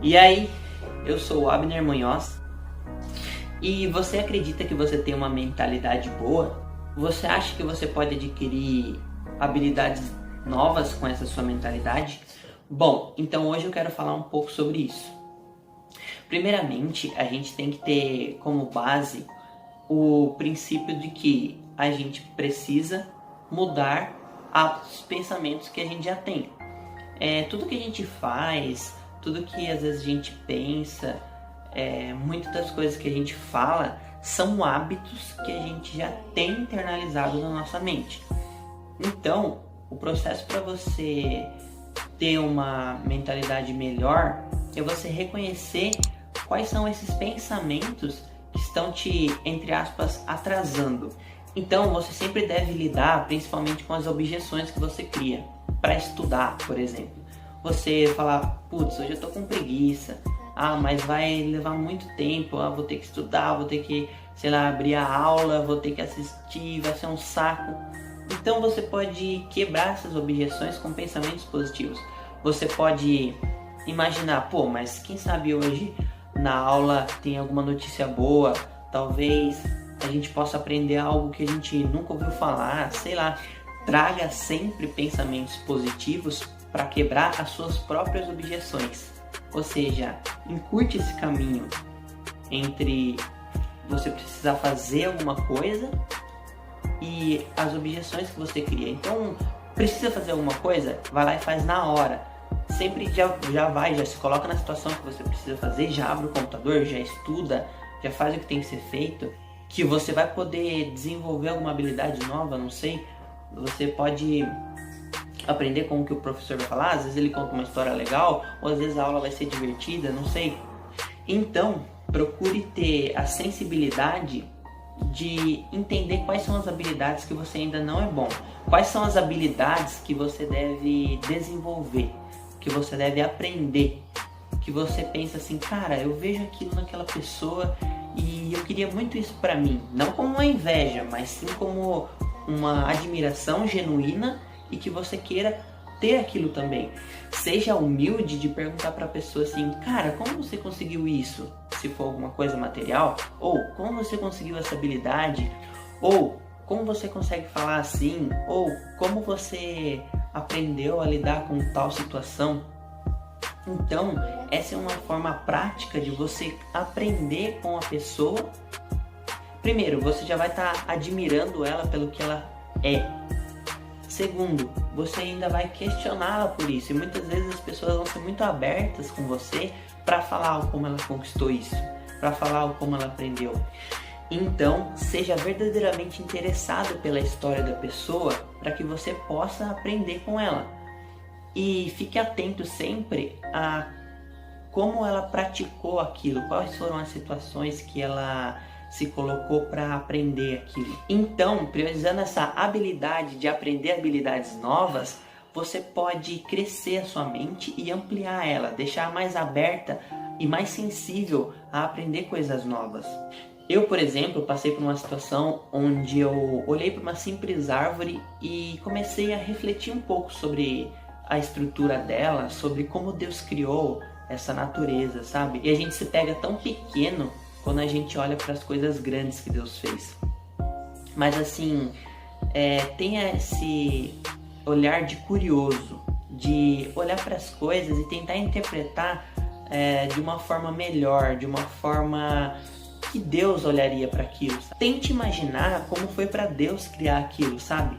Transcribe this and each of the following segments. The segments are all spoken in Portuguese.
E aí, eu sou o Abner Munhoz. E você acredita que você tem uma mentalidade boa? Você acha que você pode adquirir habilidades novas com essa sua mentalidade? Bom, então hoje eu quero falar um pouco sobre isso. Primeiramente, a gente tem que ter como base o princípio de que a gente precisa mudar os pensamentos que a gente já tem. Tudo que a gente faz, tudo que às vezes a gente pensa, muitas das coisas que a gente fala são hábitos que a gente já tem internalizado na nossa mente. Então, o processo para você ter uma mentalidade melhor é você reconhecer quais são esses pensamentos que estão te, entre aspas, atrasando. Então, você sempre deve lidar principalmente com as objeções que você cria para estudar, por exemplo. Você falar, putz, hoje eu tô com preguiça, mas vai levar muito tempo, vou ter que estudar, vou ter que, abrir a aula, vou ter que assistir, vai ser um saco. Então você pode quebrar essas objeções com pensamentos positivos. Você pode imaginar, mas quem sabe hoje na aula tem alguma notícia boa, talvez a gente possa aprender algo que a gente nunca ouviu falar, Traga sempre pensamentos positivos para quebrar as suas próprias objeções. Ou seja, encurte esse caminho entre você precisar fazer alguma coisa e as objeções que você cria. Então, precisa fazer alguma coisa? Vai lá e faz na hora. Sempre já se coloca na situação que você precisa fazer, já abre o computador, já estuda, já faz o que tem que ser feito, que você vai poder desenvolver alguma habilidade nova, não sei. Você pode aprender com o que o professor vai falar, às vezes ele conta uma história legal, ou às vezes a aula vai ser divertida, não sei. Então, procure ter a sensibilidade de entender quais são as habilidades que você ainda não é bom. Quais são as habilidades que você deve desenvolver, que você deve aprender, que você pensa assim, cara, eu vejo aquilo naquela pessoa e eu queria muito isso pra mim. Não como uma inveja, mas sim como uma admiração genuína e que você queira ter aquilo também. Seja humilde de perguntar pra pessoa assim, cara, como você conseguiu isso? Se for alguma coisa material, ou como você conseguiu essa habilidade, ou como você consegue falar assim, ou como você aprendeu a lidar com tal situação. Então, essa é uma forma prática de você aprender com a pessoa. Primeiro, você já vai estar admirando ela pelo que ela é. Segundo, você ainda vai questioná-la por isso. E muitas vezes as pessoas vão ser muito abertas com você para falar como ela conquistou isso, para falar como ela aprendeu. Então, seja verdadeiramente interessado pela história da pessoa para que você possa aprender com ela. E fique atento sempre a como ela praticou aquilo, quais foram as situações que ela se colocou para aprender aquilo. Então, priorizando essa habilidade de aprender habilidades novas, você pode crescer a sua mente e ampliar ela, deixar mais aberta e mais sensível a aprender coisas novas. Eu, por exemplo, passei por uma situação onde eu olhei para uma simples árvore e comecei a refletir um pouco sobre a estrutura dela, sobre como Deus criou essa natureza, sabe? E a gente se pega tão pequeno quando a gente olha para as coisas grandes que Deus fez. Mas assim, tenha esse olhar de curioso, de olhar para as coisas e tentar interpretar de uma forma melhor, de uma forma que Deus olharia para aquilo. Tente imaginar como foi para Deus criar aquilo, sabe?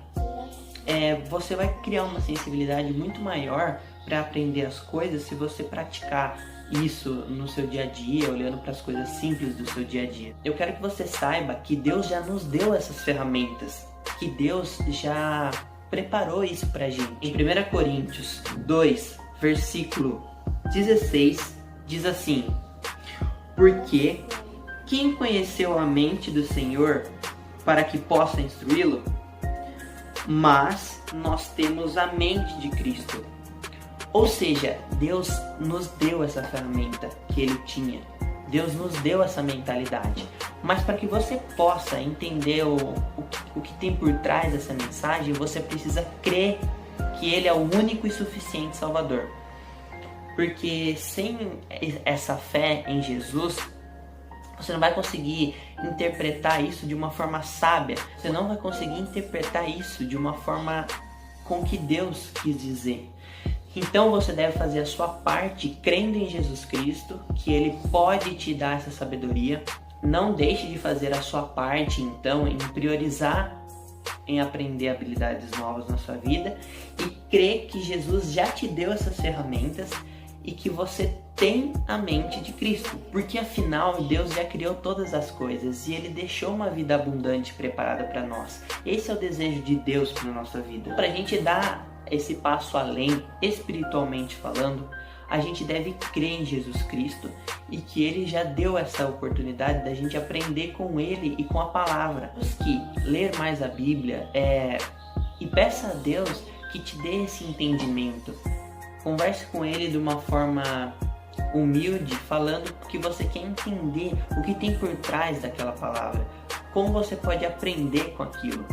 Você vai criar uma sensibilidade muito maior para aprender as coisas se você praticar isso no seu dia a dia, olhando para as coisas simples do seu dia a dia. Eu quero que você saiba que Deus já nos deu essas ferramentas, que Deus já preparou isso pra gente. Em 1 Coríntios 2, versículo 16, diz assim: porque quem conheceu a mente do Senhor para que possa instruí-lo? Mas nós temos a mente de Cristo. Ou seja, Deus nos deu essa ferramenta que Ele tinha. Deus nos deu essa mentalidade. Mas para que você possa entender o que tem por trás dessa mensagem, você precisa crer que Ele é o único e suficiente Salvador. Porque sem essa fé em Jesus, você não vai conseguir interpretar isso de uma forma sábia. Você não vai conseguir interpretar isso de uma forma com que Deus quis dizer. Então você deve fazer a sua parte crendo em Jesus Cristo, que Ele pode te dar essa sabedoria. Não deixe de fazer a sua parte, então, em priorizar em aprender habilidades novas na sua vida e crer que Jesus já te deu essas ferramentas e que você tem a mente de Cristo, porque afinal Deus já criou todas as coisas e Ele deixou uma vida abundante preparada para nós. Esse é o desejo de Deus para a nossa vida. Para a gente dar esse passo além, espiritualmente falando, a gente deve crer em Jesus Cristo e que Ele já deu essa oportunidade da gente aprender com Ele e com a palavra. Que ler mais a Bíblia e peça a Deus que te dê esse entendimento. Converse com Ele de uma forma humilde, falando que você quer entender o que tem por trás daquela palavra, como você pode aprender com aquilo.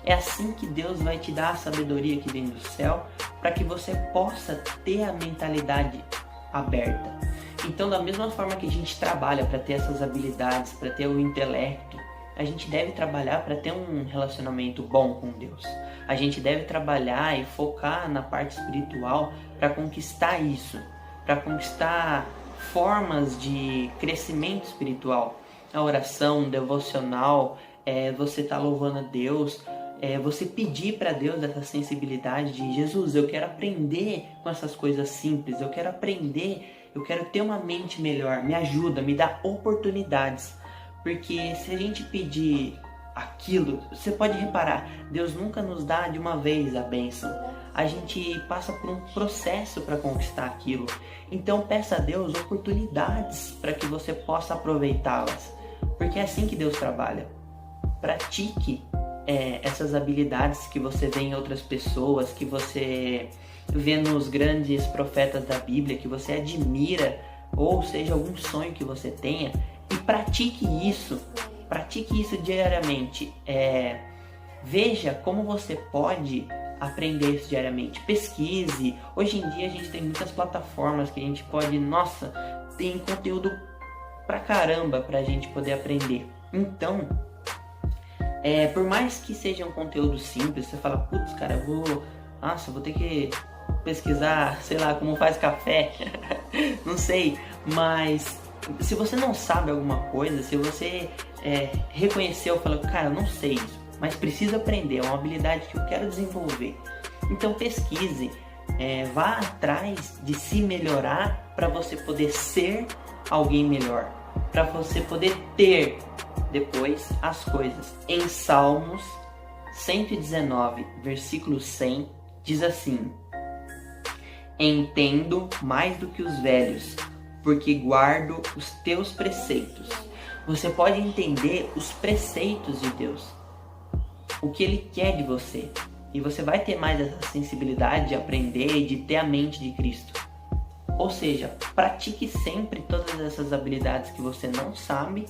É assim que Deus vai te dar a sabedoria que vem do céu, para que você possa ter a mentalidade aberta. Então, da mesma forma que a gente trabalha para ter essas habilidades, para ter o intelecto, a gente deve trabalhar para ter um relacionamento bom com Deus. A gente deve trabalhar e focar na parte espiritual para conquistar isso, para conquistar formas de crescimento espiritual. A oração, o devocional, você tá louvando a Deus, você pedir para Deus essa sensibilidade de Jesus, eu quero aprender com essas coisas simples, eu quero aprender, eu quero ter uma mente melhor, me ajuda, me dá oportunidades. Porque se a gente pedir aquilo, você pode reparar, Deus nunca nos dá de uma vez a bênção. A gente passa por um processo para conquistar aquilo. Então peça a Deus oportunidades para que você possa aproveitá-las. Porque é assim que Deus trabalha. Pratique essas habilidades que você vê em outras pessoas, que você vê nos grandes profetas da Bíblia, que você admira, ou seja, algum sonho que você tenha. E pratique isso diariamente. Veja como você pode aprender isso diariamente. Pesquise. Hoje em dia a gente tem muitas plataformas que a gente pode, tem conteúdo pra caramba pra gente poder aprender. Então, por mais que seja um conteúdo simples, você fala, putz, cara, eu vou ter que pesquisar, sei lá, como faz café. Não sei, mas se você não sabe alguma coisa, se você reconheceu, falou, cara, eu não sei isso, mas preciso aprender, é uma habilidade que eu quero desenvolver. Então pesquise, vá atrás de se melhorar para você poder ser alguém melhor, para você poder ter depois as coisas. Em Salmos 119, versículo 100, diz assim: entendo mais do que os velhos, porque guardo os teus preceitos. Você pode entender os preceitos de Deus, o que Ele quer de você. E você vai ter mais essa sensibilidade de aprender e de ter a mente de Cristo. Ou seja, pratique sempre todas essas habilidades que você não sabe.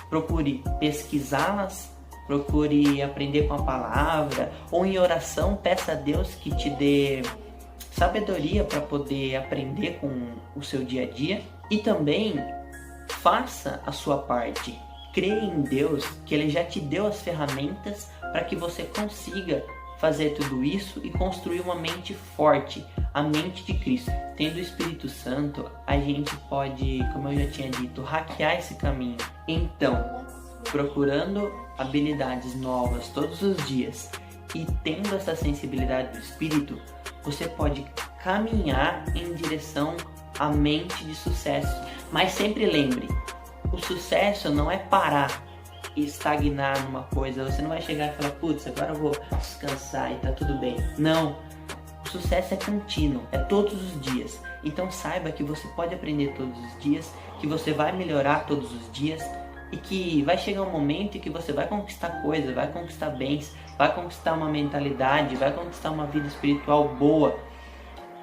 Procure pesquisá-las, procure aprender com a palavra, ou em oração, peça a Deus que te dê sabedoria para poder aprender com o seu dia a dia. E também faça a sua parte. Creia em Deus, que Ele já te deu as ferramentas para que você consiga fazer tudo isso e construir uma mente forte, a mente de Cristo. Tendo o Espírito Santo, a gente pode, como eu já tinha dito, hackear esse caminho. Então, procurando habilidades novas todos os dias e tendo essa sensibilidade do Espírito, você pode caminhar em direção à mente de sucesso. Mas sempre lembre, o sucesso não é parar e estagnar numa coisa. Você não vai chegar e falar, putz, agora eu vou descansar e tá tudo bem. Não, o sucesso é contínuo, é todos os dias. Então saiba que você pode aprender todos os dias, que você vai melhorar todos os dias e que vai chegar um momento em que você vai conquistar coisas, vai conquistar bens, vai conquistar uma mentalidade, vai conquistar uma vida espiritual boa.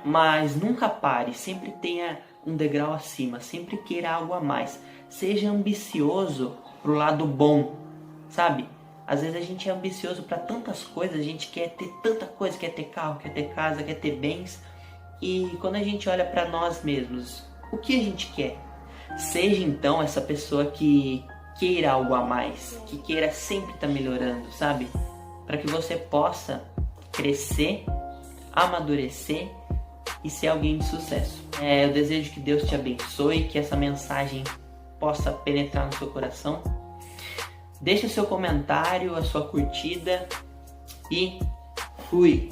Mas nunca pare, sempre tenha um degrau acima, sempre queira algo a mais. Seja ambicioso pro lado bom, sabe? Às vezes a gente é ambicioso para tantas coisas, a gente quer ter tanta coisa, quer ter carro, quer ter casa, quer ter bens, E quando a gente olha para nós mesmos, o que a gente quer? Seja então essa pessoa que queira algo a mais, que queira sempre estar melhorando, sabe? Para que você possa crescer, amadurecer e ser alguém de sucesso. Eu desejo que Deus te abençoe, que essa mensagem possa penetrar no seu coração. Deixe o seu comentário, a sua curtida e fui!